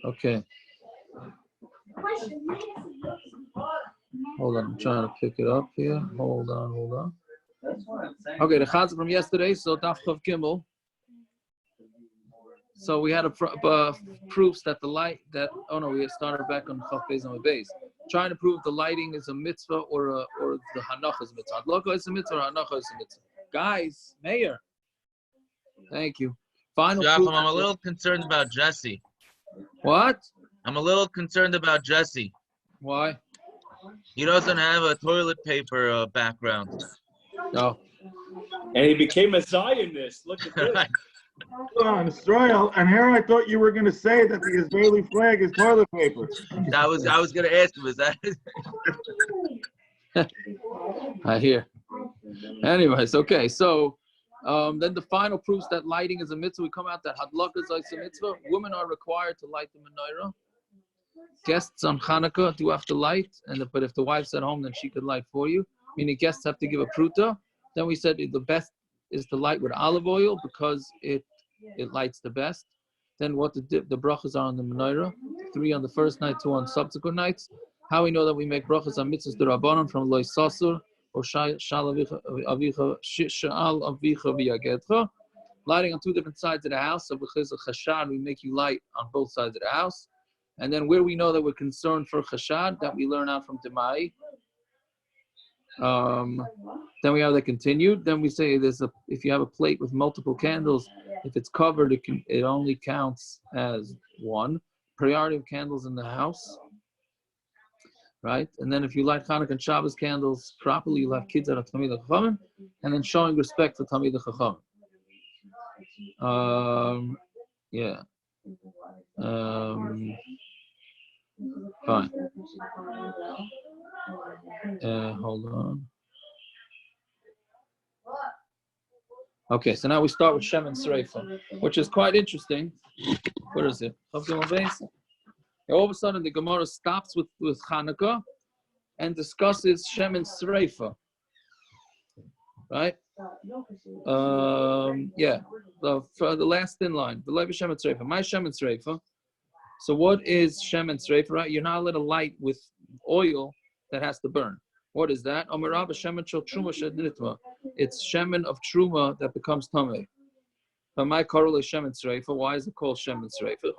Okay. Hold on, I'm trying to pick it up here. Hold on. Okay, the chazal from yesterday, so Daf Chav Gimel. So we had proofs that the light we started back on Chav Beis on base. Trying to prove the lighting is a mitzvah or the hanacha is a mitzvah. Hadlaka is a mitzvah or hanacha is a mitzvah. Guys, Mayor. Thank you. Final proof. I'm a little concerned about Jesse. What? I'm a little concerned about Jesse. Why? He doesn't have a toilet paper background. No. And he became a Zionist. Look at this. Israel, and here I thought you were going to say that the Israeli flag is toilet paper. I was going to ask him, is that? I hear. Anyways, okay. So then the final proofs that lighting is a mitzvah. We come out that hadlaka is a mitzvah. Women are required to light the menorah. Guests on Hanukkah do have to light, but if the wife's at home, then she could light for you. Meaning guests have to give a pruta. Then we said the best is to light with olive oil because it lights the best. Then what the brachas are on the menorah, 3 on the first night, 2 on subsequent nights. How we know that we make brachas on mitzvahs d'Rabbanan from loy sasur or shal avicha v'yagedcha. Lighting on 2 different sides of the house. So because of chashad, we make you light on both sides of the house. And then where we know that we're concerned for chashad, that we learn out from Demai. Then we have the continued. Then we say if you have a plate with multiple candles, if it's covered, it only counts as 1. Priority of candles in the house, right? And then if you light Hanukkah and Shabbos candles properly, you'll have kids that are Tamid Chachamim, and then showing respect for Tamid Chachamim. Yeah. Fine. Hold on. Okay, so now we start with Shem and Sreifa, which is quite interesting. What is it? All of a sudden, the Gemara stops with Hanukkah and discusses Shem and Sreifa. Right? For the last thin line, the life of Shem and Sreifa. My Shem and Sreifa. So what is Shem and Sreifa? Right? You're not allowed to light with oil that has to burn. What is that? It's shemen of truma that becomes tamei. But my korel is shemen sreifa. Why is it called shemen sreifa?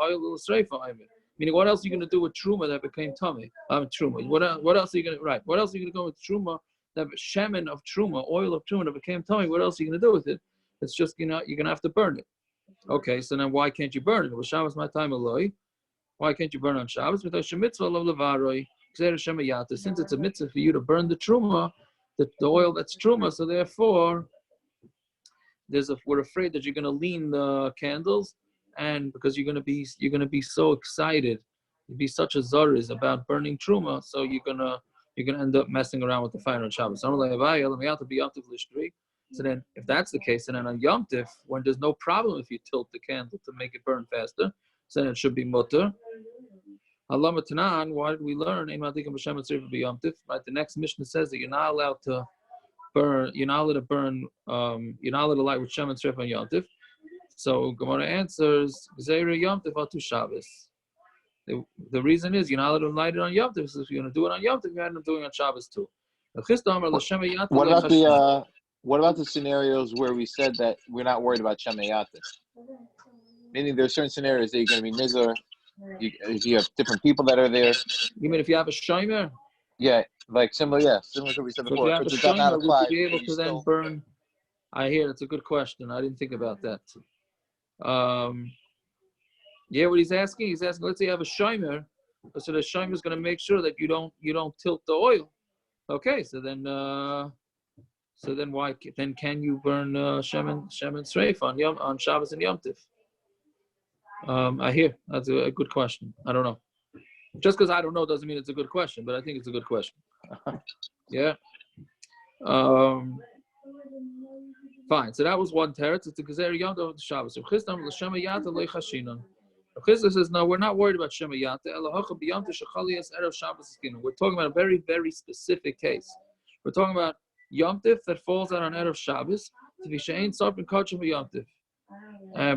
Meaning, what else are you going to do with truma that became tamei? Truma. What else are you going to What else are you going to go with truma that shemen of truma, oil of truma that became tamei? What else are you going to do with it? It's just you're going to have to burn it. Okay, so then why can't you burn it? Well, Shabbos my time aloi. Why can't you burn on Shabbos? Because shemitzvah lo levaroi. Since it's a mitzvah for you to burn the truma, the oil that's truma, so therefore we're afraid that you're going to lean the candles, and because you're going to be so excited, you'd be such a zariz about burning truma, so you're gonna end up messing around with the fire on Shabbos. So then, if that's the case, and then on Yom Tov, when there's no problem if you tilt the candle to make it burn faster, so then it should be mutter. Allah Matanan, why did we learn? Right, the next Mishna says that you're not allowed to burn, you're not allowed to light with Shem and Sreif on Yom Tov. So Gemara answers, Yom Tov to Shabbos. The reason is you're not allowed to light it on Yom Tov, so if you're going to do it on Yom Tov, you had to do it on Shabbos too. What about the scenarios where we said that we're not worried about Shem Yatif? Meaning there are certain scenarios that you're going to be nizar. If you have different people that are there. You mean if you have a shomer? Yeah, similar to what we said before. If you have a shomer, would you be able to then burn? I hear that's a good question. I didn't think about that. What he's asking, let's say you have a shomer, so the shomer is going to make sure that you don't tilt the oil. Okay, so then why? Then can you burn Shem and Sreif on Shabbos and Yom Tov? I hear that's a good question. I don't know. Just because I don't know doesn't mean it's a good question, but I think it's a good question. Yeah. Fine. So that was one teretz. It's a gezer yom tov of Shabbos. Chistam l'shema yata leichashinan. Chisda says, no, we're not worried about shema yata. Elohacha b'yom tov shechalias erev Shabbos iskinu. We're talking about a very, very specific case. We're talking about yom tov that falls out on erev Shabbos. To be she'ein sarpin kachim yom tov.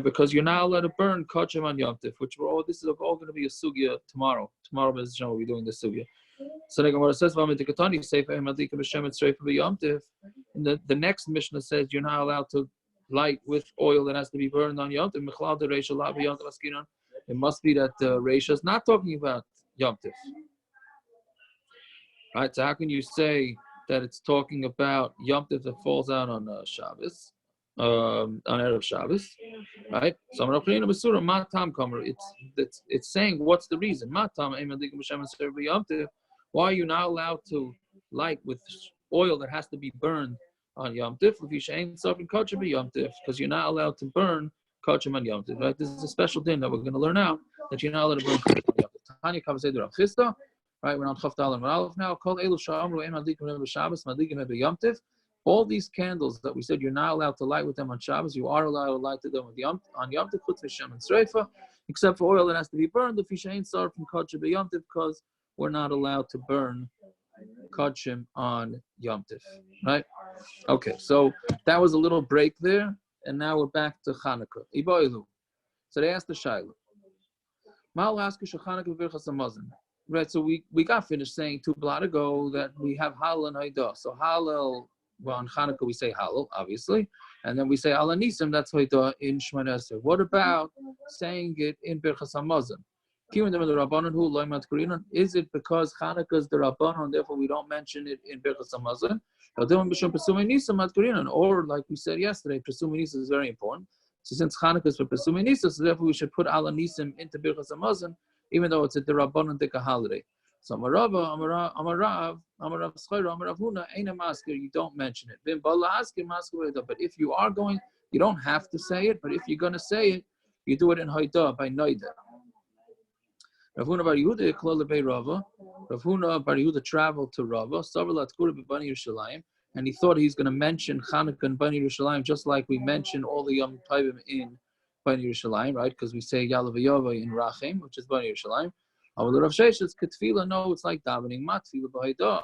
because you're not allowed to burn kodashim on Yom Tov, which this is all going to be a sugya tomorrow. Tomorrow, Mr. We'll be doing the sugya. So the Gemara says, and the next Mishnah says you're not allowed to light with oil that has to be burned on Yom Tov. It must be that the Reisha is not talking about Yom Tov. Right? So how can you say that it's talking about Yom Tov that falls out on Shabbos, on Erev Shabbos, right? So it's saying what's the reason? Why are you not allowed to light with oil that has to be burned on Yom Tov? Because you're not allowed to burn kodashim on Yom Tov. Right? This is a special thing that we're going to learn out, that you're not allowed to burn kodashim on Yom Tov. Tanya Kavasei Rav Chisda. Right, we're on Chafdal and Ralph now. All these candles that we said you're not allowed to light with them on Shabbos, you are allowed to light to them on Yom Tov, except for oil that has to be burned. Because we're not allowed to burn kodashim on Yom Tov. Right? Okay, so that was a little break there, and now we're back to Chanukah. Iboilu. So they asked the Shaila. Right, so we got finished saying 2 blot ago that we have Hallel and Haidah. So Hallel, well, on Chanukah we say Hallel, obviously, and then we say Al Hanisim, that's Haidah in Shemona Esrei. What about saying it in Birchas Hamazon? Is it because Chanukah is the Rabbanon, therefore we don't mention it in Birchas Hamazon? Or like we said yesterday, Pesumei Nisa is very important. So since Chanukah is for Pesumei Nisa, so therefore we should put Al Hanisim into Birchas Hamazon, even though it's a derabbanan dika holiday. So Amarav Huna, ain't a masker, you don't mention it. But if you are going, you don't have to say it, but if you're going to say it, you do it in Haidah, by Noida. Rav Huna Bar Yehuda Klal Lebei Rava. Rav Huna Bar Yehuda traveled to Rava, and he thought he's going to mention Chanukah and Bani Yerushalayim just like we mention all the Yom Tovim in Bani Yerushalayim, right? Because we say Yalav Yava in Rachim, which is Bani Yerushalayim. Avol Rav Sheish is Ketfila. No, it's like davening Matfila b'Haidah,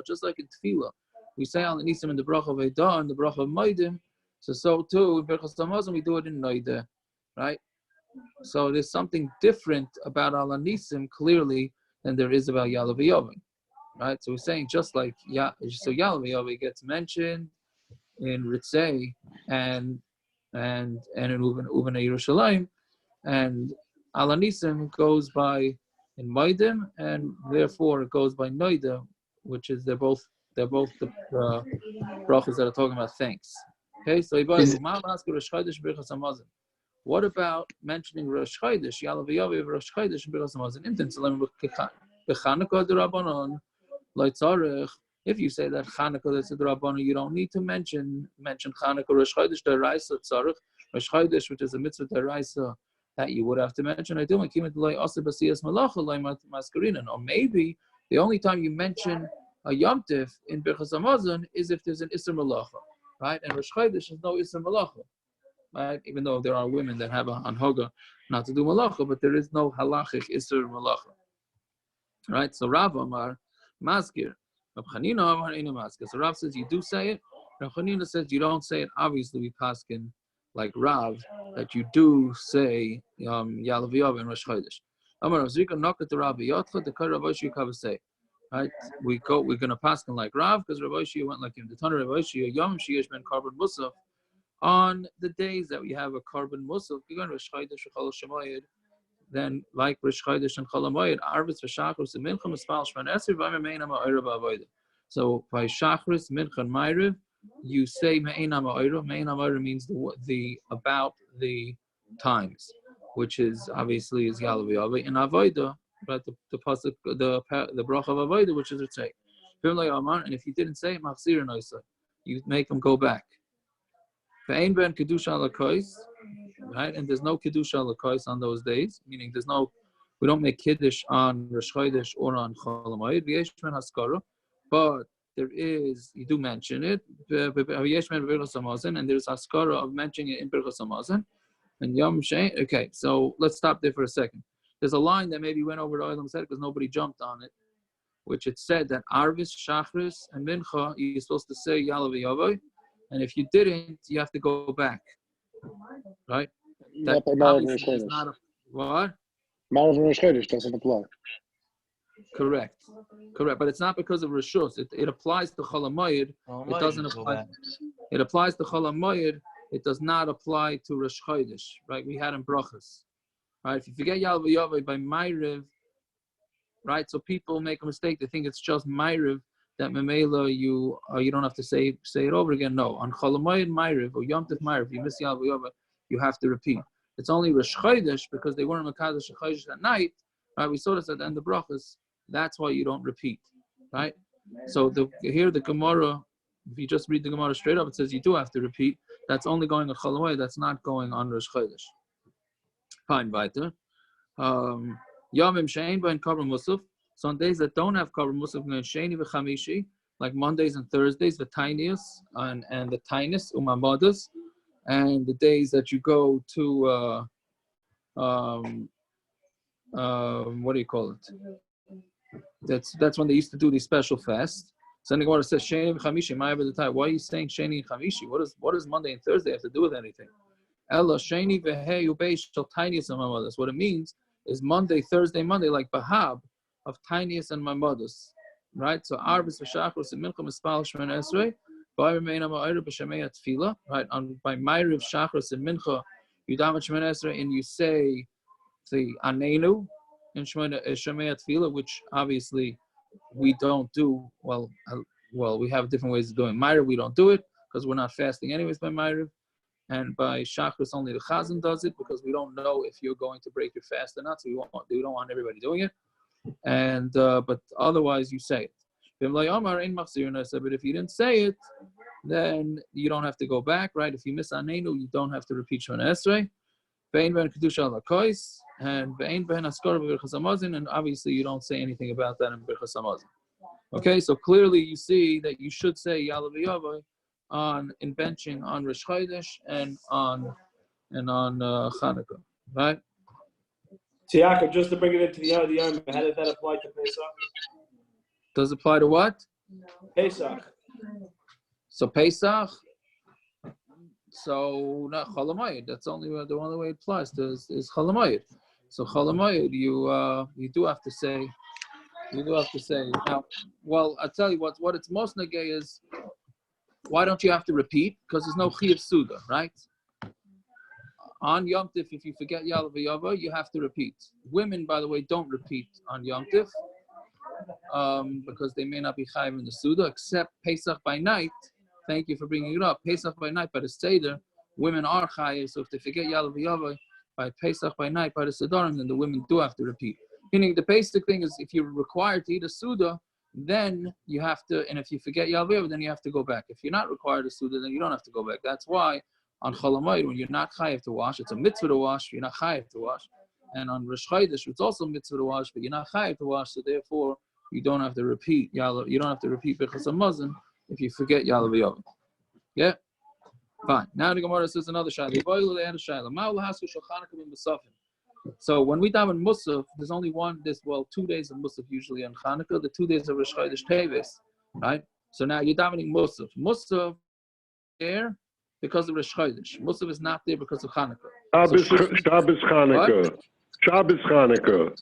just like in Tefila. We say Al Hanisim in the Bracha of Haidah and the Bracha of Maidim. So too in Birchas Hamazon we do it in Noida, right? So there's something different about Al Hanisim clearly than there is about Yalav Yava, right? So we're saying just like so Yalav Yava gets mentioned in Ritzei and in Uvnei Yerushalayim, and Al Hanisim goes by in Maidim, and therefore it goes by Noida, which is they're both the brachas that are talking about thanks. Okay, so what about mentioning Rosh Chodesh, Yalav Yaviv Rosh Chodesh and Birchas Hamazon? Imtin Salem b'Chanukah d'Rabbanon lo'tzarech. If you say that Chanukah is the Rabbanon, you don't need to mention Chanukah. Rosh Chodesh deraisa tzarich. Rosh Chodesh, which is a mitzvah deraisa that you would have to mention. I do or maybe the only time you mention a Yom Tov in Birchas Hamazon is if there's an Isser Malacha, right? And Rosh Chodesh is no Isser Malacha, right? Even though there are women that have a Hanhoga not to do Malacha, but there is no halachic Isser Malacha, right? So Rav Amar Maskir. So Rav says you do say it. Rav Chanina says you don't say it. Obviously, we paskin like Rav that you do say Yalav Yav and Rosh Chodesh. Amar Rav Zrika knock at the Rav Yotcha the Kar Rav Oshi Kavasei. Right? We're gonna paskin like Rav because Rav Oshi went like him. The Tanur Rav Oshi Yom Sheyesh Ben Carbon Mussaf on the days that we have a carbon Mussaf. You go to Rosh Chodesh Chol Shemayid. Then, like Rosh Chodesh and Chol Hamoed, Arvis v'Shachris and Mincha Mispal Shman Esir v'Me'ein Ha'Ma'irav Avodah. So by Shachris, Mincha and Ma'irav, you say Me'ein Ha'Ma'irav. Me'ein Ha'Ma'irav means the about the times, which is obviously is Yalav Yaveh and Avodah, but the pasuk the bracha of Avodah, which is Ritzei. And if you didn't say it, Machzir Noisa, you make them go back. Ve'ein ben kedusha alakois. Right, and there's no kiddush alakois on those days, meaning we don't make kiddush on Rosh Chodesh or on Chol Hamoed. V'yeshmen haskara, but there is, you do mention it. V'yeshmen Birchas Hamazon, and there's haskara of mentioning it in Birchas Hamazon. And Yom Shein. Okay, so let's stop there for a second. There's a line that maybe went over to Olam said because nobody jumped on it, which it said that Arvis, Shachris, and Mincha you're supposed to say Yalav Yavoy, and if you didn't, you have to go back. right? Not That by Marav and obviously is Rosh not a, what? Marav and Rosh Chodesh doesn't apply. Correct. But it's not because of Rishus. It applies to Chol HaMoed. It doesn't apply. It applies to Chol HaMoed. It does not apply to Rosh Chodesh, right? We had in Brachas, right? If you forget Yal V'Yaveh by Ma'ariv, right? So people make a mistake. They think it's just Ma'ariv that Memela you don't have to say it over again. No, on Chol HaMoed Ma'ariv or Yom Tov Ma'ariv, you miss Yal V'Yaveh, you have to repeat. It's only Rosh Chodesh because they weren't Mekadosh Chodesh at night. Right? We saw this at the end of Brachas. That's why you don't repeat, right? So here the Gemara, if you just read the Gemara straight up, it says you do have to repeat. That's only going on Chol HaMoed. That's not going on Rosh Chodesh. Fine, weiter. Yomim shein bein kaver mussaf. So on days that don't have kaver mussaf, sheni v'chamishi, like Mondays and Thursdays, the tiniest and the tiniest umamadas, and the days that you go to what do you call it? That's when they used to do these special fasts. So then the Gemara says Sheni v'Chamishi. Why are you saying Sheni and Chamishi? What does Monday and Thursday have to do with anything? Ella Sheni v'Hei ubeish shel tiniest and mamadas. What it means is Monday, like Bahab of tiniest and mamadas, right? So Arbis v'Shachros and Mincha Mispal Shemon Esrei. By Remeina Ma'ayra b'Shemei Tefila, right? By Ma'ariv Shachros and Mincha Yudamat Shemon Esrei, and you say the Anenu in Shemei Tefila, which obviously we don't do. Well, we have different ways of doing Ma'ariv. We don't do it because we're not fasting anyways by Ma'ariv, and by Shachris only the Chazan does it because we don't know if you're going to break your fast or not. So we don't want everybody doing it, and but otherwise you say it. But if you didn't say it, then you don't have to go back, right? If you miss Anenu, you don't have to repeat Shemon Esrei. And obviously you don't say anything about that in Birchas Hamazon. Okay, so clearly you see that you should say Yalav Yavai in benching on Rosh Chodesh and on Chanukah, right? Tiaka, just to bring it into the end of the Yom, how did that apply to Pesach? Does it apply to what? Pesach. So Pesach. So not Chol HaMoed. That's only the only way it applies to is Chol HaMoed. So Chol HaMoed, you do have to say. Now, well, I'll tell you what it's most negay is. Why don't you have to repeat? Because there's no Chiyuv Suda, right? On Yom Tov, if you forget Yalav Yava, you have to repeat. Women, by the way, don't repeat on Yom Tov because they may not be chayiv in the Suda, except Pesach by night. Thank you for bringing it up. Pesach by night by the Seder, women are chayiv. So if they forget Yalav Yava by Pesach by night by the Sedarim, then the women do have to repeat. Meaning the basic thing is if you're required to eat a Suda, then you have to, and if you forget Yalav Yava, then you have to go back. If you're not required to Suda, then you don't have to go back. That's why on Chol HaMoed, when you're not chayiv to wash, it's a mitzvah to wash, you're not chayiv to wash. And on Rosh Chodesh, it's also a mitzvah to wash, but you're not chayiv to wash, so therefore you don't have to repeat Yalav. You don't have to repeat Birchas Hamazon if you forget Yalav Yava. Yeah? Fine. Now the Gemara says another shayla. So when we daven mussaf, there's only 2 days of mussaf usually on Chanukah, the 2 days of Rosh Chodesh Teves, right? So now you're davening mussaf. Mussaf there because of Rosh Chodesh. Mussaf is not there because of Chanukah. Shabbos Chanukah. What? Shabbos Chanukah.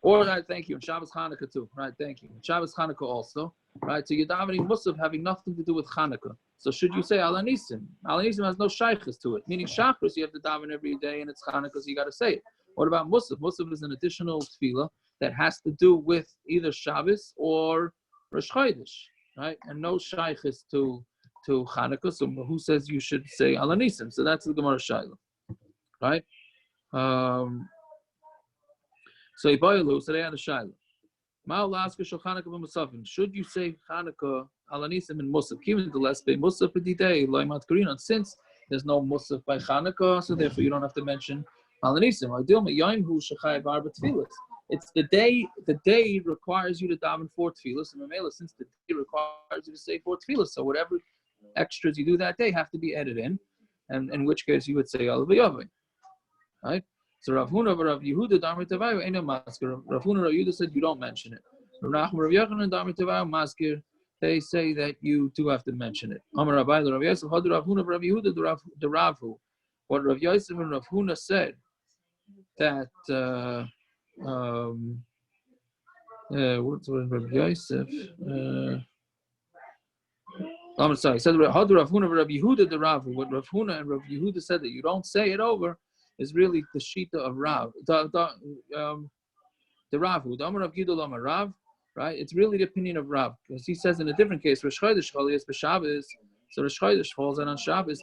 Or, right, thank you. And Shabbos Chanukah too. Right, thank you. And Shabbos Chanukah also. Right, so you're davening mussaf having nothing to do with Chanukah. So should you say al hanisim? Al hanisim has no shaykhs to it. Meaning Shachris, you have to daven every day and it's Chanukah, so you got to say it. What about mussaf? Mussaf is an additional tefillah that has to do with either Shabbos or Rosh Chodesh, right? And no shaykhs to Chanukah. So who says you should say al hanisim? So that's the Gemara shayla, right? So Ibayalu, so they had a shayla. Should you say Chanukah al hanisim and mussaf? Given the last day mussaf day loimat karina. Since there's no mussaf by Chanukah, so therefore you don't have to mention al hanisim. It's the day. The day requires you to daven 4 tefillas, and Mamela, since the day requires you to say 4 tefillas, so whatever extras you do that day have to be added in, and in which case you would say al v'yavai, right? So Rav Huna Rav Yehuda Damar Tavayu ain't a masker. Rav Huna Rav Yehuda said you don't mention it. Rav Nachman Rav Yochanan Damar Tavayu masker. They say that you do have to mention it. Amar Rabbi Rav Yosef Had Rav Huna Rav Yehuda the Ravu. what Rav Yosef and Rav Huna said that what's Rav Yosef? I'm sorry. He said Rav Huna Rav Yehuda the Rav. What Rav Huna and Rav Yehuda said that you don't say it over is really the shita of Rav. The Rav. The Amar Rav Gidol Amar Rav. Right? It's really the opinion of Rav because he says in a different case Rosh Chodesh Cholias b'Shabbos. So Rosh Chodesh falls out on Shabbos.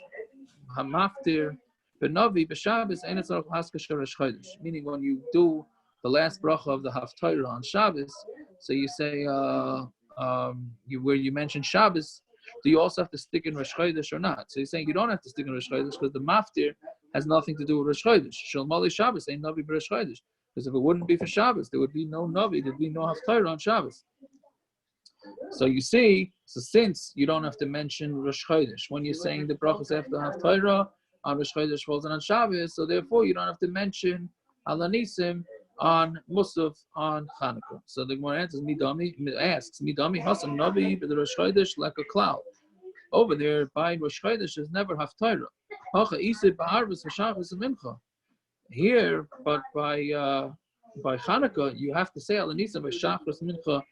Hamaftir b'Navi b'Shabbos ain't it's Haskasha Rosh Chodesh. Meaning when you do the last bracha of the Haftarah on Shabbos, so you say where you mention Shabbos. Do you also have to stick in Rosh Chodesh or not? So he's saying you don't have to stick in Rosh Chodesh because the maftir has nothing to do with Rosh Chodesh. Shel Mali Shabbos ain't Navi Rosh Chodesh. Because if it wouldn't be for Shabbos, there would be no Navi, there'd be no Haftarah on Shabbos. So you see, since you don't have to mention Rosh Chodesh, when you're saying the brachas after Haftarah on Rosh Chodesh falls on Shabbos, so therefore you don't have to mention Al hanisim on mussaf on Chanukah. So the Gemara answers, asks, Midami Hasan Navi but the Rosh Chodesh like a cloud. Over there by Rosh Chodesh is never Haftarah. Hacha Isib Ba'arvis V'Shabbos Mincha. Here, but by Chanukah, you have to say Al hanisim by Shachris Mincha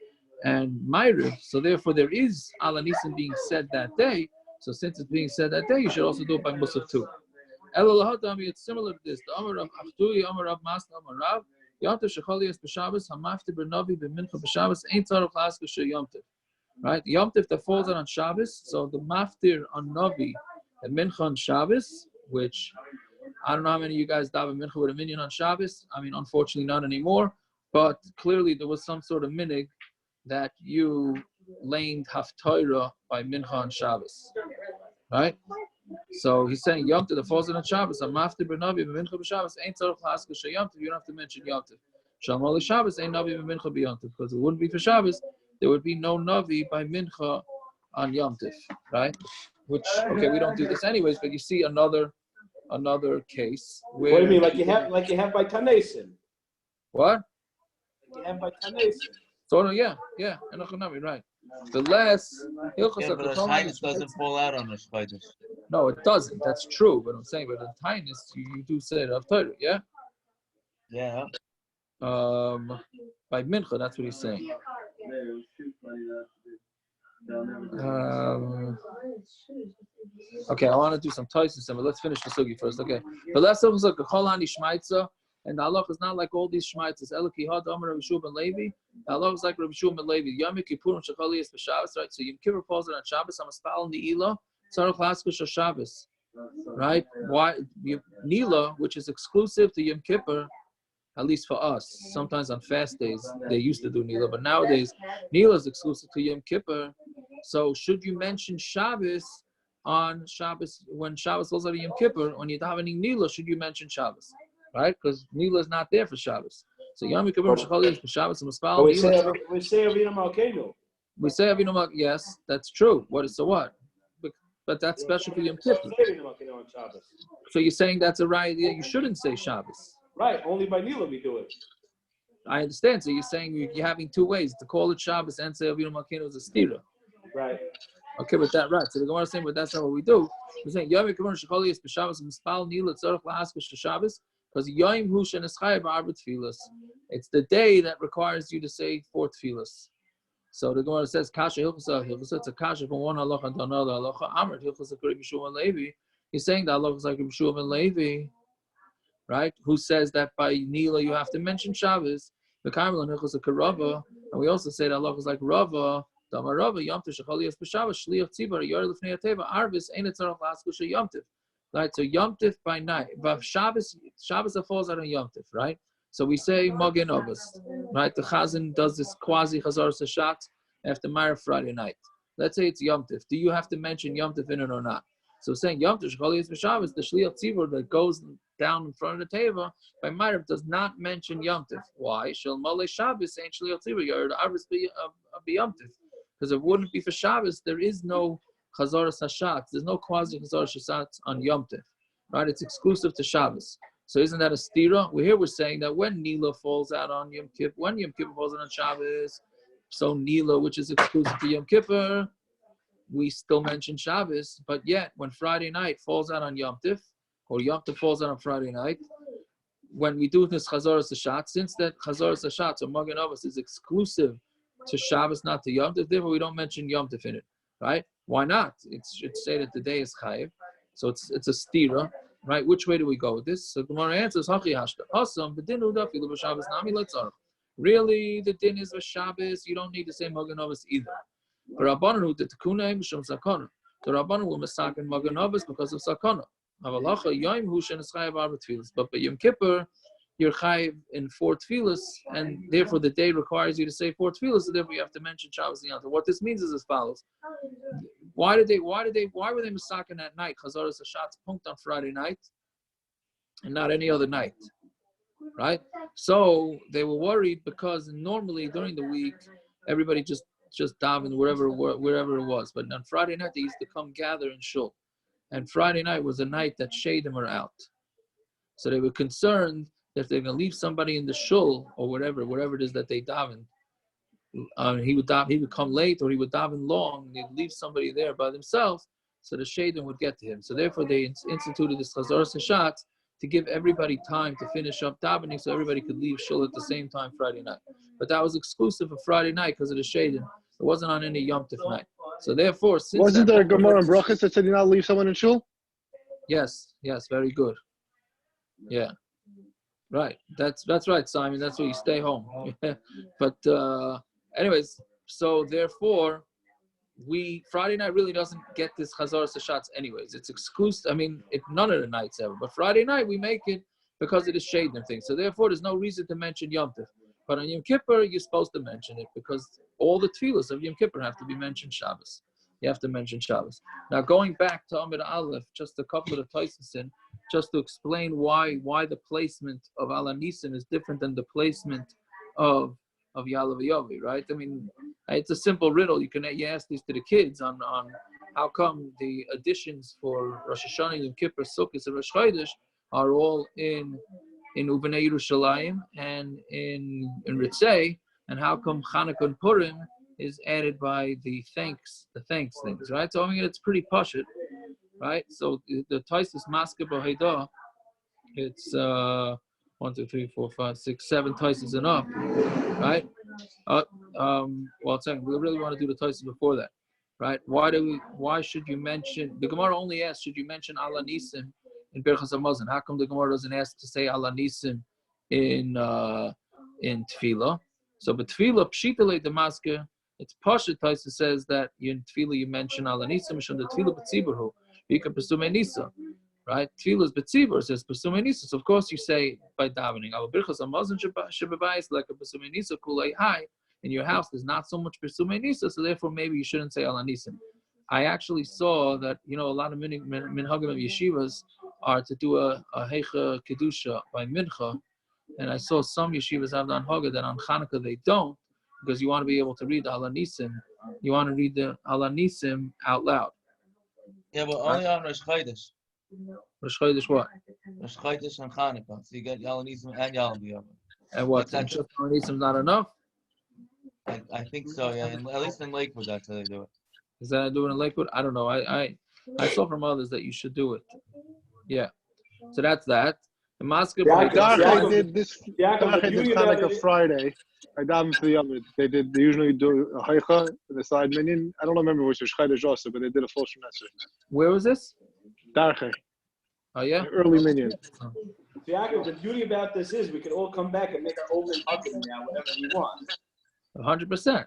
and Ma'ariv. So therefore there is Al hanisim being said that day. So since it's being said that day, you should also do it by mussaf too. It's similar to this. The Amar Rav Achdui, Amar Rav Masna, Amar Rav. Yom Tov shecholias b'Shabbos, hamaftir b'Navi b'Mincha b'Shabbos, ain't tzarich laskos shel Yom Tov. Right? Yom Tov that falls out on Shabbos, so the maftir on Navi and Mincha on Shabbos, which I don't know how many of you guys daven Mincha with a minyan on Shabbos. I mean, unfortunately not anymore, but clearly there was some sort of minig that you laned Haftarah by Mincha on Shabbos. Right? So he's saying Yom Tov that falls on Shabbos, a maftir b'Navi b'Mincha b'Shabbos ain't tzarich laskos shel Yom Tov. You don't have to mention Yom Tov. Shalom Shabbos ain't Navi b'Mincha b'Yom Tov because it wouldn't be for Shabbos. There would be no Navi by Mincha on Yom Tov, right? Which okay, we don't do this anyways, but you see another case where. What do you mean, like you have by Tanesim? What? Like you have by Tanesim. So yeah, Navi, right. The less Yeah, but the Tainus doesn't fall out on Rosh Chodesh. No, it doesn't. That's true. But I'm saying, but the Tainus, you do say it of Torah, yeah. Yeah. By Mincha, that's what he's saying. Okay, I want to do some Taisus, but let's finish the sugi first. Okay, but let's look at Cholani Shmaitza, and the halach is not like all these Shmaitzas. Eliki Had Amar Rabbi Shua ben Levi. The halach is like Rabbi Shua ben Levi. Yom Kippur Shechalias b'Shabbos, right? So Yom Kippur falls on Shabbos. I'm a spal niyla. Tzarich laskos Shabbos, right? Why niyla, which is exclusive to Yom Kippur, at least for us. Sometimes on fast days they used to do niyla, but nowadays niyla is exclusive to Yom Kippur. So should you mention Shabbos on Shabbos when Shabbos falls out of Yom Kippur? When you're davening niyla, should you mention Shabbos? Right? Because niyla is not there for Shabbos. So Yom Kippur Shechalias for Shabbos and Muspal. We say Avinu Malkeinu. We say Avinu Malkeinu. Yes, that's true. What is so what? But that's special for Yom Kippur. So you're saying that's a right idea. You shouldn't say Shabbos. Right. Only by niyla we do it. I understand. So you're saying you're having two ways to call it Shabbos and say Avinu Malkeinu is a stira. Right. Okay, but that right. So the Gemara is saying, but that's not what we do. We're saying Yom Kippur Shechalias b'Shabbos and Mispal Niyla Tzarich La'askos Shabbos because Yom Hu Sheneschayah ba'Arba Tfilas. It's the day that requires you to say 4 tfilas. So the Gemara says Kasha Hilchasa. It's a Kasha from one halacha to another halacha. Amr Hilchasa Rabbi Shua ben Levi. He's saying that halacha is like Rabbi Shua ben Levi, right? Who says that by Niyla you have to mention Shabbos. The Karmel and Hilchasa Karava, and we also say that halacha is like Rava. Damarava Yom Tov Shechalias b'Shabbos Shliach Tzibar Yor Lefnei Hateva Arvis Ein Tzarich Laskos Yom Tov. Right, so Yom Tov by night, but Shabbos that falls out on Yom Tov, right? So we say Magen avos, right? The Chazan does this quasi Chazar Sashat after Ma'ariv Friday night. Let's say it's Yom Tov. Do you have to mention Yom Tov in it or not? So saying Yom Tov Shechalias b'Shabbos, the Shliach Tzibur that goes down in front of the Teva by Ma'ariv does not mention Yom Tov. Why? Shel Malei Shabbos ain't Shliach Tzibur Yor Arvis b'Yom Tov. Because if it wouldn't be for Shabbos, there is no Chazar Sashat. There's no quasi Chazar Sashat on Yom Tov, right? It's exclusive to Shabbos. So isn't that a stira? We're saying that when niyla falls out on Yom Kippur, when Yom Kippur falls out on Shabbos, so niyla, which is exclusive to Yom Kippur, we still mention Shabbos. But yet, when Friday night falls out on Yom Tov, or Yom Tov falls on a Friday night, when we do this Chazaras Hashat, since that Chazaras Hashat or Magen avos is exclusive to Shabbos, not to Yom Tov, therefore we don't mention Yom Tov in it, right? Why not? It should say that the day is Chayiv, so it's a stira, right? Which way do we go with this? So Gemara answers, Hachi Hashta, Hasam, the din uda filu b'Shabbos nami letzarach. Really, the din is Shabbos. You don't need to say Magen avos either. But Rabbanan who did Tekunei Mishum Sakana. The Rabbanan will masakin Magen avos because of Sakana. Havalacha Yom Hu shenes Chayiv arba tefillas. But by Yom Kippur, you're Chayiv in 4 tefillas, and therefore the day requires you to say 4 tefillas. So therefore you have to mention Shabbos and Yom Tov. What this means is as follows: why were they masakin at night? Chazaras Hashat's punkt on Friday night, and not any other night, right? So they were worried because normally during the week everybody just davened wherever it was, but on Friday night they used to come gather in shul. And Friday night was a night that shadim are out. So they were concerned that if they're going to leave somebody in the shul or whatever it is that they daven, he would come late or he would daven long, and he'd leave somebody there by themselves, so the shadim would get to him. So therefore they instituted this Chazaras Hashat to give everybody time to finish up davening so everybody could leave shul at the same time Friday night. But that was exclusive of Friday night because of the shadim. It wasn't on any Yom Tov night. So therefore, since Wasn't there a Gemara in Brachas that said you not leave someone in shul? Yes, very good. Yeah, right. That's right, Simon. That's where you stay home. But anyways, so therefore, Friday night really doesn't get this Chazaras Hashatz anyways. It's exclusive. I mean, none of the nights ever. But Friday night we make it because it is shade and things. So therefore, there's no reason to mention Yom Tov. But on Yom Kippur, you're supposed to mention it because all the tefillas of Yom Kippur have to be mentioned Shabbos. You have to mention Shabbos. Now, going back to Amud Aleph, just a couple of the Taisin, just to explain why the placement of Al hanisim is different than the placement of Yalav Yavi, right? I mean, it's a simple riddle. You ask these to the kids on how come the additions for Rosh Hashanah, Yom Kippur, Sukkot, and Rosh Chodesh are all in Ubenei Yerushalayim and in Ritzei, and how come Chanukah and Purim is added by the thanks things, right? So I mean, it's pretty pashut, right? So the Taisus Maske B'Haidah, it's 1, 2, 3, 4, 5, 6, 7 Taisus enough, right? Well, second, we really want to do the Taisus before that, right? Why should you mention? The Gemara only asks, should you mention Al hanisim in Birchas Hamazon? How come the Gemara doesn't ask to say Al hanisim in Tefillah? So, but Tefillah Pshitale Damaske, it's Pasha Taisa says that in Tefillah you mention Al hanisim, Mishon the Tefillah B'Tziburhu, Bika Pesumei Nisa, right? Tefillah is B'Tzibur, says Pesumei Nisa. So of course you say by davening. Al Birchas Hamazon Shebebayis like a Pesumei Nisa Kulei Hai. In your house, there's not so much Pesumei Nisa, so therefore maybe you shouldn't say Al hanisim. I actually saw that, a lot of minhagim of yeshivas are to do a heicha kedusha by mincha, and I saw some yeshivas have the anhaga that on Chanukah they don't, because you want to be able to read the Al hanisim. You want to read the Al hanisim out loud. Yeah, but only on Rosh Chodesh. Rosh Chodesh what? Rosh Chodesh and Chanukah. So you get Yal hanisim and Yal B'Yava. And what? That's Just Al hanisim not enough? I think so, yeah. And at least in Lakewood, that's how they do it. Is that doing in Lakewood? I don't know. I saw from others that you should do it. Yeah. So that's that. The Masker Dache did this. Dache did Chanukah Friday. I davened for the Amud. They usually do a haicha in the side minion. I don't remember which was Chodesh also, but they did a full semester. Where was this? Dache. Oh yeah. The early minion. Jacob, the beauty about this is we can all come back and make our own minhagim now, whatever we want. 100%.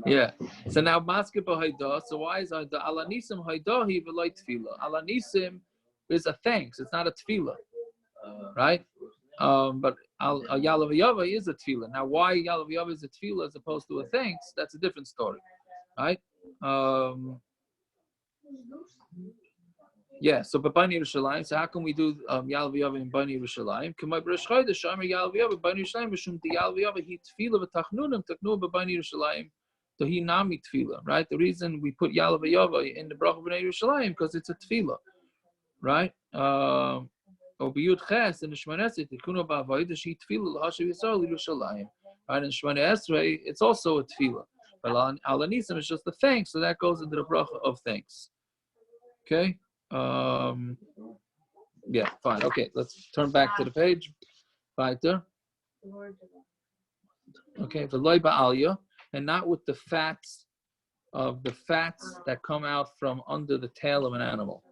Yeah. So now Masker B'Haidah. So why is the Al hanisim Haidah he v'loi tefillah? Al hanisim is a thanks. It's not a tefillah, right? But Al Yalav Yava is a tefillah. Now, why Yalav Yava is a tefillah as opposed to a thanks? That's a different story, right? Yeah. So, but Bani Yerushalayim. So, how can we do Yalav Yava in Bani Yerushalayim? K'may b'Rosh Chodesh Shomer Yalav Yava Bani Yerushalayim Mishum the Yalav Yava he tefillah v'tachnunam taknu b'Bani Yerushalayim to he nami tefillah. Right. The reason we put Yalav Yava in the Bracha B'nai Yerushalayim because it's a tefillah, right? Or biyud ches in the Shemona Esrei tikunu ba'avodah she tefillah l'hashav Yisrael Yerushalayim. Right, in Shemona Esrei it's also a tefillah. But Al hanisim is just the thanks, so that goes into the bracha of thanks. Okay. Yeah, fine. Okay, let's turn back to the page. Weiter. Okay, v'loy ba'alya, and not with the fats that come out from under the tail of an animal.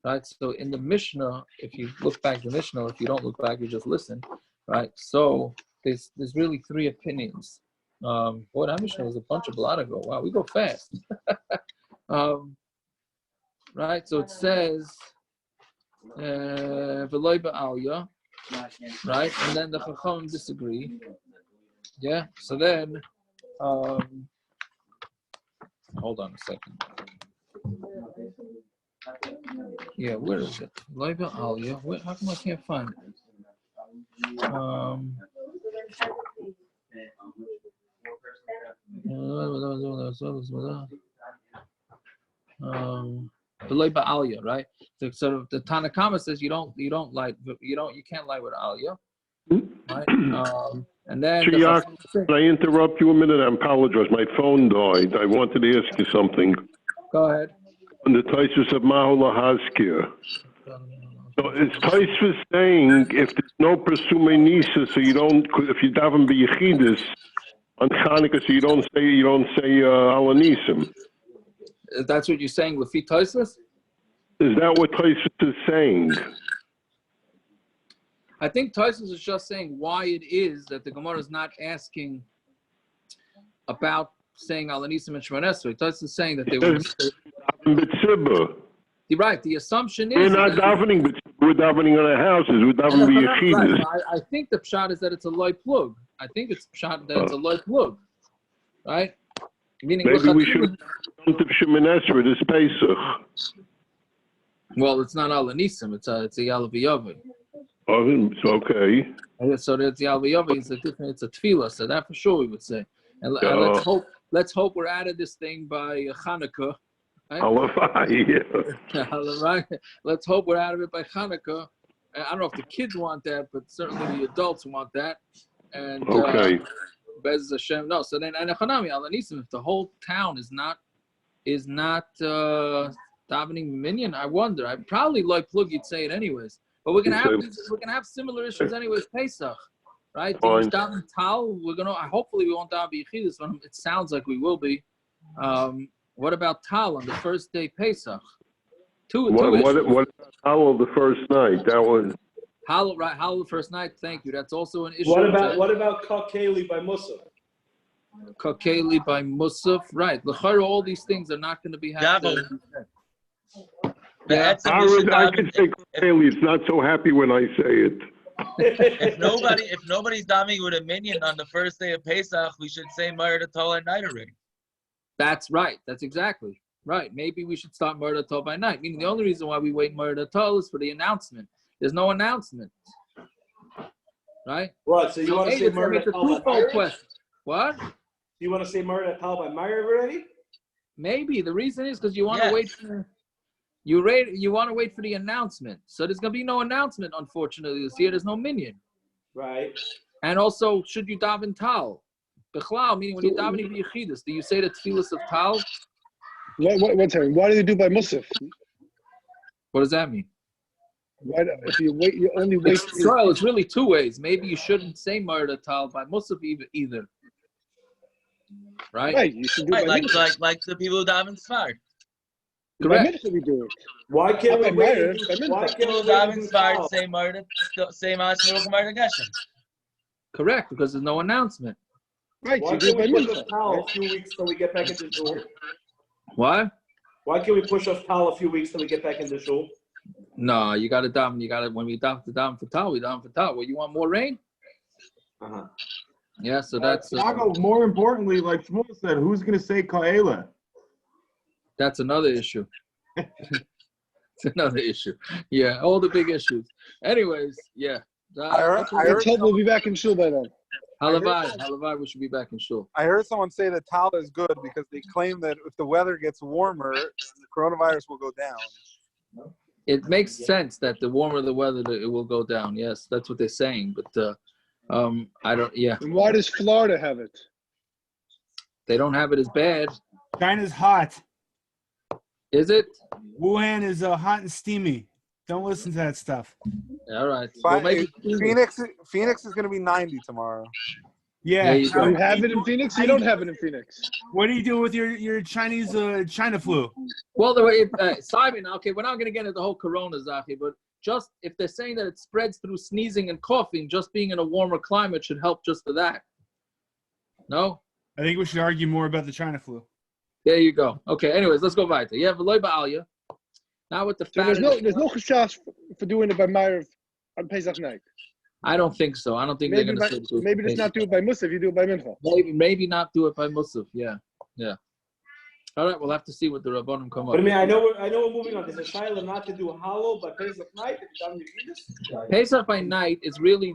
Right? So in the Mishnah, if you look back the Mishnah, if you don't look back, you just listen. Right? So there's really three opinions. Boy, that Mishnah was a lot ago. Wow, we go fast. Right? So it says v'loy ba'alya, right? And then the Chacham disagree. Yeah. So then, hold on a second. Yeah, where is it? V'loy ba'alya. How come I can't find it? V'loy ba'alya, right? So the Tanakama says you can't lie with alya, right? And then Can I interrupt you a minute? I apologize. My phone died. I wanted to ask you something. Go ahead. On the Taisus of Mahula Haskir. So is Taisus saying if there's no Persume Nisa, so you don't, if you daven be Yechidus on Chanukah, so you don't say Alanisim? That's what you're saying with Lefi Taisus? Is that what Taisus is saying? I think Taisus is just saying why it is that the Gemara is not asking about saying Alanisim and Shemon Esrei. Taisus is saying that they were. You're right. The assumption is. We're not davening, but we're davening on our houses. We're davening be Yechidus. Right. I think the pshat is that it's a loy plug. I think it's pshat that it's a loy plug. Right? Meaning maybe we should come to Shemon Esrei this Pesach. Well, it's not Alanisim. It's a Yalav. Oh, it's okay. So that's the Alvayavi. It's a tefillah. So that for sure we would say. And let's hope we're out of this thing by Hanukkah. Right? Right? Let's hope we're out of it by Hanukkah. I don't know if the kids want that, but certainly the adults want that. And okay. Bez Hashem. No. So then Anachanami Alanisim. If the whole town is not davening minyan, I wonder. I probably like plug. You'd say it anyways. But we're gonna have similar issues anyways. Pesach, right? Daven Tal. Hopefully we won't daven Yechidus. It sounds like we will be. What about Tal on the first day Pesach? What about Tal the first night? That was Hallel, right? Hallel the first night. Thank you. That's also an issue. What about Kakeli by mussaf? Kakeli by mussaf, right? L'chara, all these things are not going to be happening. Yeah. I can say Kakeli. It's not so happy when I say it. If nobody's davening with a minyan on the first day of Pesach, we should say Ma'ir Tov at night already. That's right. That's exactly right. Maybe we should start Ma'ir Tov by night. Meaning the only reason why we wait Ma'ir Tov is for the announcement. There's no announcement, right? Right. So you want to say Ma'ir Tov by Ma'ir? What? You want to say Ma'ir Tov by Ma'ir already? Maybe the reason is because you want to wait for. You want to wait for the announcement. So there's going to be no announcement, unfortunately, this year. There's no minyan. Right. And also, should you daven Tal? Bechlau, meaning when you daven Yechidus, do you say the tefillas of Tal? One second. Why do they do by mussaf? What does that mean? Why, if you wait, you only wait. It's really two ways. Maybe you shouldn't say Ma'ir Tal by mussaf either. Right? Right. You should do like the people who daven Sfard. Correct. We do it. Why can't we wait? Why can't we daven Sfard say Ma'ir Geshem? Correct, because there's no announcement. Right. Why can't we push off Tal a few weeks till we get back into shul? What? Why can't we push off Tal a few weeks till we get back into shul? No, you got to daven. When we daven for Tal, we daven for Tal. Well, you want more rain? Yeah, so that's. More importantly, like Shmuel said, who's going to say Ka'ela? That's another issue. It's another issue. Yeah, all the big issues. Anyways, yeah. I heard we'll be back in shul by then. Halavai, we should be back in shul. I heard someone say that Tal is good because they claim that if the weather gets warmer, the coronavirus will go down. It makes sense that the warmer the weather, it will go down. Yes, that's what they're saying. But I don't. Yeah. And why does Florida have it? They don't have it as bad. China's hot. Is it? Wuhan is hot and steamy. Don't listen to that stuff. All right. Well, maybe Phoenix is going to be 90 tomorrow. Yeah. There you go. You have it in Phoenix? You don't have it in Phoenix. What do you do with your Chinese China flu? Well, Simon, okay, we're not going to get into the whole corona, Zahi, but just if they're saying that it spreads through sneezing and coughing, just being in a warmer climate should help just for that. No? I think we should argue more about the China flu. There you go. Okay, anyways, let's go back to you have V'loy Ba'alya. Now with the So fat. there's no chashash for doing it by Ma'ariv on Pesach night. I don't think so. I don't think Maybe they're going to say maybe just not do it by mussaf. You do it by mincha. Maybe not do it by mussaf. Yeah. All right, we'll have to see what the Rabbanim come up But I with. mean, I know we're moving on. There's a shayla not to do hollow by Pesach night. Pesach by night is really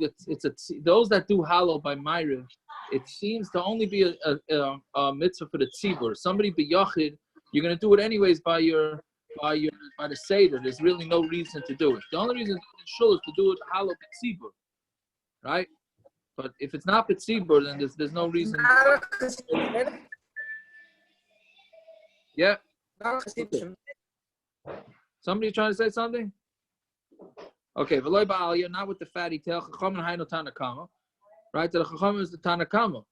those that do hallow by Ma'ariv. It seems to only be a mitzvah for the tzibur. Somebody b'yachid, you're going to do it anyways by the seder. There's really no reason to do it. The only reason is to do it hallow b'tzibur, right? But if it's not b'tzibur, then there's no reason. Yeah. Somebody trying to say something? Okay, v'loy ba'aliyah, not with the fatty tail. Chacham and Hainu Tanakama, right? The Chacham is the Tanakama,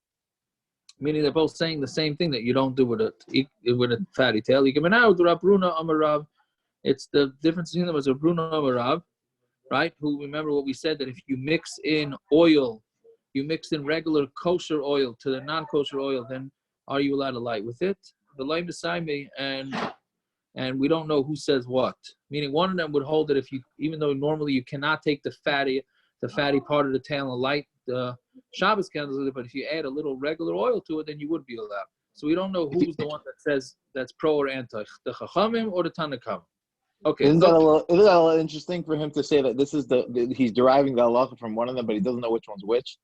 meaning they're both saying the same thing, that you don't do with a fatty tail. You can now do Rabruna Amarav. It's the difference between them as Rabruna Amarav, right? Who remember what we said, that if you mix in oil, you mix in regular kosher oil to the non-kosher oil, then are you allowed to light with it? The Laim Desaimi and we don't know who says what. Meaning one of them would hold that if you, even though normally you cannot take the fatty part of the tail and light the Shabbos candles with it, but if you add a little regular oil to it, then you would be allowed. So we don't know who's the one that says that's pro or anti, the Chachamim or the Tanakam. Okay. Isn't that a little interesting for him to say that this is he's deriving the halacha from one of them, but he doesn't know which one's which?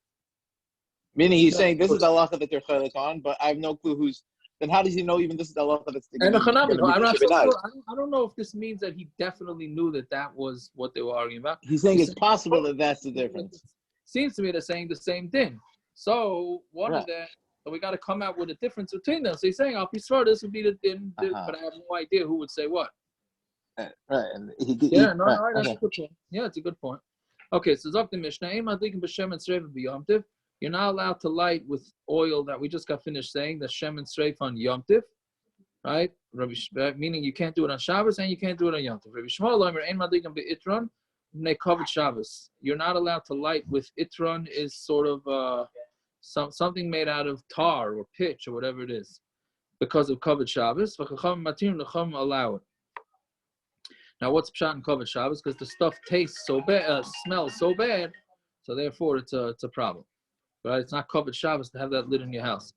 Meaning he's saying this is the halacha that they're chaylik on, but I have no clue who's. Then how does he know even this is the halacha that's the? And the Chanami, I'm not so sure. I don't know if this means that he definitely knew that was what they were arguing about. He's saying it's possible that that's the difference. Seems to me they're saying the same thing. So one of them, so we got to come out with a difference between them. So he's saying, I'll be sure this would be the din, but I have no idea who would say what. Right. And That's a good point. Yeah, it's a good point. Okay, so Zok the Mishnah, you're not allowed to light with oil that we just got finished saying, the Shem and Sreif on Yom Tov, right? Meaning you can't do it on Shabbos and you can't do it on Yom Tov. Rabbi Shmuel Omer, ein madlikin be'itron, b'nei kavod Shabbos. You're not allowed to light with itron is sort of something made out of tar or pitch or whatever it is, because of kavod Shabbos. V'chacham matir necham allow it. Now, what's pshat in kavod Shabbos? Because the stuff tastes so bad, smells so bad, so therefore it's a problem. Right? It's not kavod Shabbos to have that lit in your house.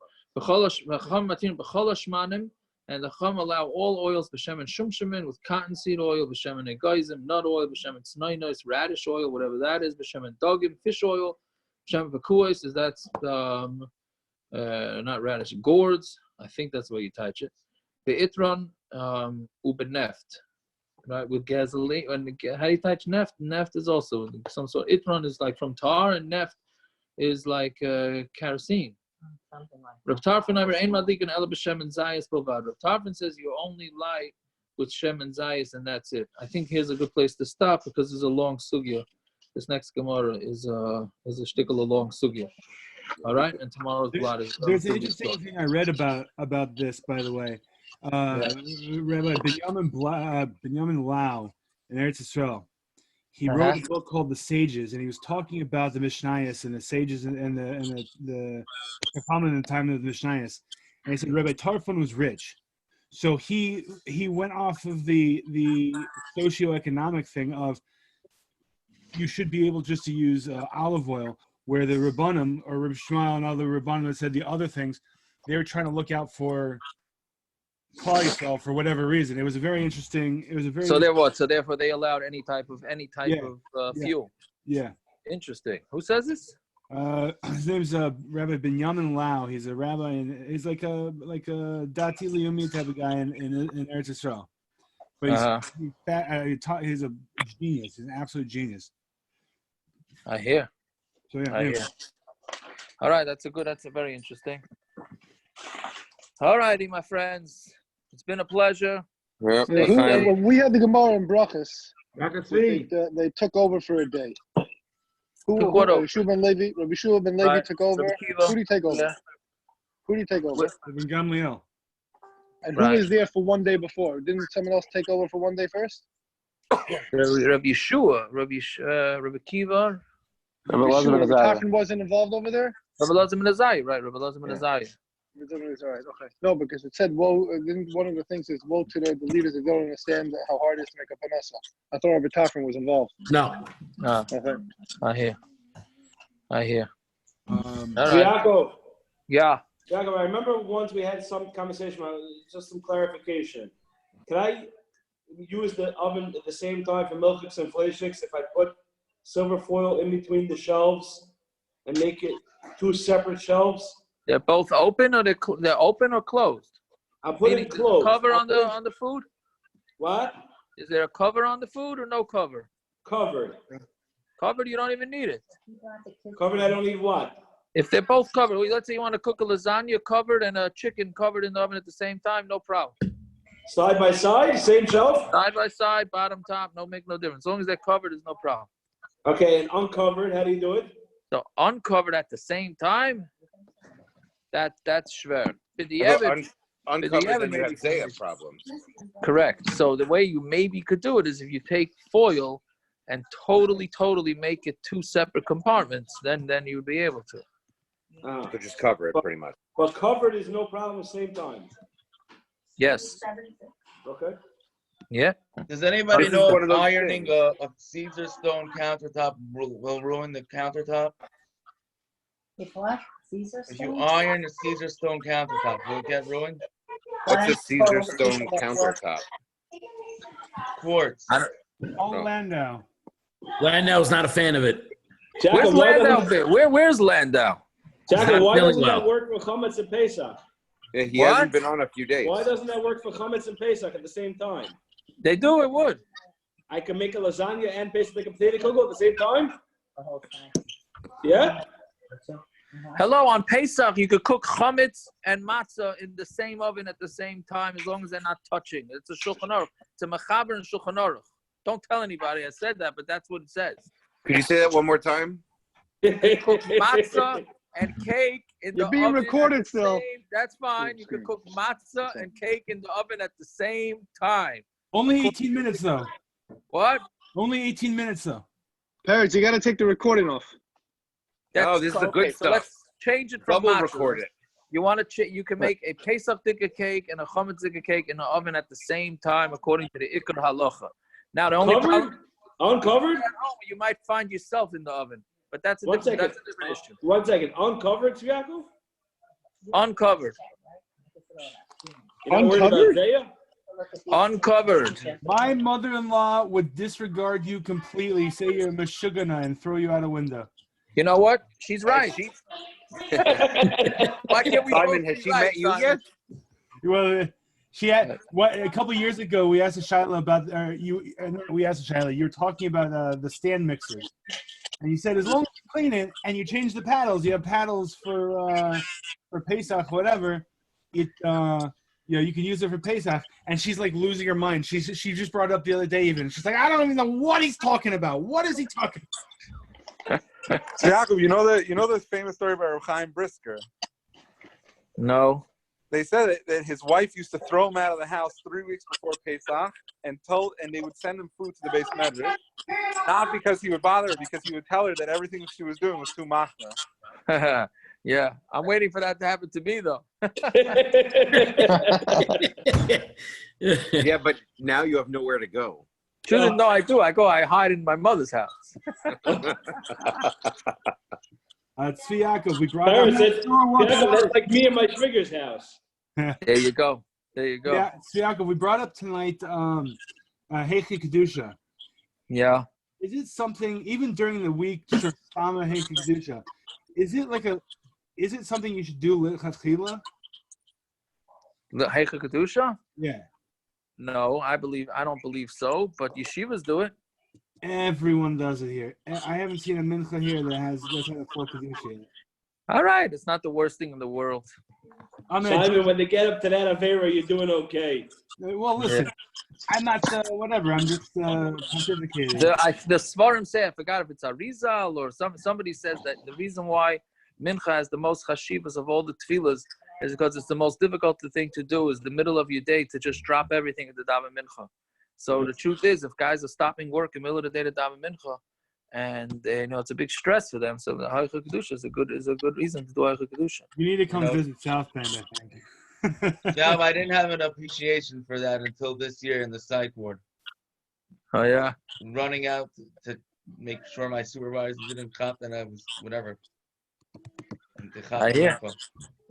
And the Chum allow all oils, b'shem and shumshemin, with cottonseed oil, b'shem and egoizim, nut oil, b'shem and tznoinos, radish oil, whatever that is, b'shem and dogim, fish oil, b'shem and v'kuos, is that's not radish, gourds. I think that's the way you touch it. The itron ubeneft, right, with gasoline. And how do you touch neft? Neft is also some sort. Itron is like from tar, and neft is like kerosene. Something like Rav Tarfon Rav Tarfon says you only light with Shem and Zayis, and that's it. I think here's a good place to stop because there's a long sugya. This next Gemara is a shtickle a long sugya. All right, and tomorrow's blot is. There's an interesting thing I read about this, by the way. Rabbi Binyamin Lau in Eretz Yisrael. He wrote a book called The Sages, and he was talking about the Mishnayos and the sages and the common in the time of the Mishnayos. And he said Rabbi Tarfon was rich, so he went off of the socioeconomic thing of you should be able just to use olive oil, where the Rabbanim or Rabbi Shmuel and other Rabbanim that said the other things, they were trying to look out for Klal for whatever reason. It was a very interesting. So therefore they allowed any type of fuel. Yeah. Interesting. Who says this? His name's Rabbi Binyamin Lau. He's a rabbi, and he's like a Dati Leumi type of guy in Eretz Yisrael. But he's a genius. He's an absolute genius. I hear. So yeah. I hear. All right, that's very interesting. All righty, my friends. It's been a pleasure. Yep. When we had the Gemara in Brachas, I can see. they took over for a day. Who Took what over? Rabbi Shua ben Levi Right. took over. Rabbi Kiva. Who did he take over? Yeah. Who did he take over? Ibn Gamliel. And who Right. was there for one day before? Didn't someone else take over for one day first? Rabbi Yeshua, Rabbi Kiva, Rabbi Elazar ben Azariah. Tarfon wasn't involved over there? Rabbi Elazar ben Azariah, right? Rabbi Elazar ben Azariah. All right, okay. No, because it said, woe, one of the things is, woe to the leaders that don't understand how hard it is to make a panasa. I thought Rabbi Tarfon was involved. No. Okay. I hear. All right. Yaakov, Yeah. Yaakov, I remember once we had some conversation about just some clarification. Can I use the oven at the same time for milchiks and fleishiks if I put silver foil in between the shelves and make it two separate shelves? They're both open, or they're open or closed? I'll put it closed. Cover on the food? What? Is there a cover on the food or no cover? Covered. Covered, you don't even need it. Covered, I don't need what? If they're both covered, let's say you want to cook a lasagna covered and a chicken covered in the oven at the same time, no problem. Side by side, same shelf? Side by side, bottom, top, make no difference. As long as they're covered, there's no problem. Okay, and uncovered, how do you do it? So uncovered at the same time, that's schwer. Uncovered, then you have Zaya problems. Correct. So the way you maybe could do it is if you take foil and totally make it two separate compartments, then you would be able to. So just cover it, pretty much. But covered is no problem at the same time. Yes. Okay. Yeah. Does anybody This is know one of if those ironing things. a Caesar stone countertop will ruin the countertop? If what? Caesar If you stone? iron a Caesar stone countertop, will it get ruined? What's a Caesar stone countertop? Quartz. Oh, Landau. Landau's not a fan of it. Where's Landau? Where's Landau? Jacob, why feeling doesn't well. that work for chametz and Pesach? Yeah, he What? hasn't been on a few days. Why doesn't that work for chametz and Pesach at the same time? They do, it would. I can make a lasagna and Pesach like a potato kugel at the same time? The whole thing. Yeah? Hello, on Pesach, you could cook chametz and matzah in the same oven at the same time as long as they're not touching. It's a Shulchan Aruch. It's a mechaber and Shulchan Aruch. Don't tell anybody I said that, but that's what it says. Could you say that one more time? Cook matzah and cake in the You're being oven recorded at the still. same- That's fine. You could cook matzah and cake in the oven at the same time. Only 18 minutes, though. What? Only 18 minutes, though. Parents, you got to take the recording off. Oh, this is the good So stuff. let's change it from Double matzah. record it. You want to? You can make a Pesach dika cake and a chametz dika cake in the oven at the same time, according to the Ikar Halacha. Now the only problem, Uncovered? at home, you might find yourself in the oven, but that's a One different, second. that's a different issue. 1 second. Uncovered, Yaakov? Uncovered. You're not worried about Uncovered? Zaya? Uncovered. My mother-in-law would disregard you completely, say you're a meshugana, and throw you out a window. You know what? She's right. Why can't we? Simon, both has be she right, met you Simon? yet? Well, she had a couple years ago. We asked Shaila about we asked Shaila. You were talking about the stand mixers, and you said as long as you clean it and you change the paddles, you have paddles for Pesach, whatever. You can use it for Pesach. And she's like losing her mind. She just brought it up the other day even. She's like, I don't even know what he's talking about. What is he talking about? So Yaakov, you know the famous story about Reb Chaim Brisker? No. They said that his wife used to throw him out of the house 3 weeks before Pesach, and they would send him food to the base medrash, not because he would bother her, because he would tell her that everything she was doing was too machna. Yeah, I'm waiting for that to happen to me though. Yeah, but now you have nowhere to go. She doesn't know I do. I hide in my mother's house. Tzvi Yaakov, we brought Parents, up. that's like me and my Schwigger's house. There you go. Yeah, Tzvi Yaakov, we brought up tonight Heichi Kedusha. Yeah. Is it something, even during the week, Shama Heichi Kedusha, is it something you should do lichatchila? The Heicha Kedusha? Yeah. No, I don't believe so, but yeshivas do it. Everyone does it here. I haven't seen a mincha here that has a full Kedusha yet. All right, it's not the worst thing in the world. Simon, when they get up to that Avera, you're doing okay. Well, listen, I'm not whatever. I'm just pontificating. The Svarim say, I forgot if it's Arizal or somebody says that the reason why Mincha has the most chashivas of all the tefillas is because it's the most difficult thing to do is the middle of your day to just drop everything into daven Mincha. So the truth is, if guys are stopping work in the middle of the day to daven Mincha, and it's a big stress for them, so the Haicha Kedusha is a good reason to do Haicha Kedusha. You need to come visit South Bend, I think. Yeah, but I didn't have an appreciation for that until this year in the psych ward. Oh yeah. Running out to make sure my supervisor didn't cut, and I was whatever. I hear.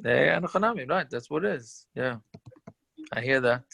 Yeah, right. That's what it is. Yeah, I hear that.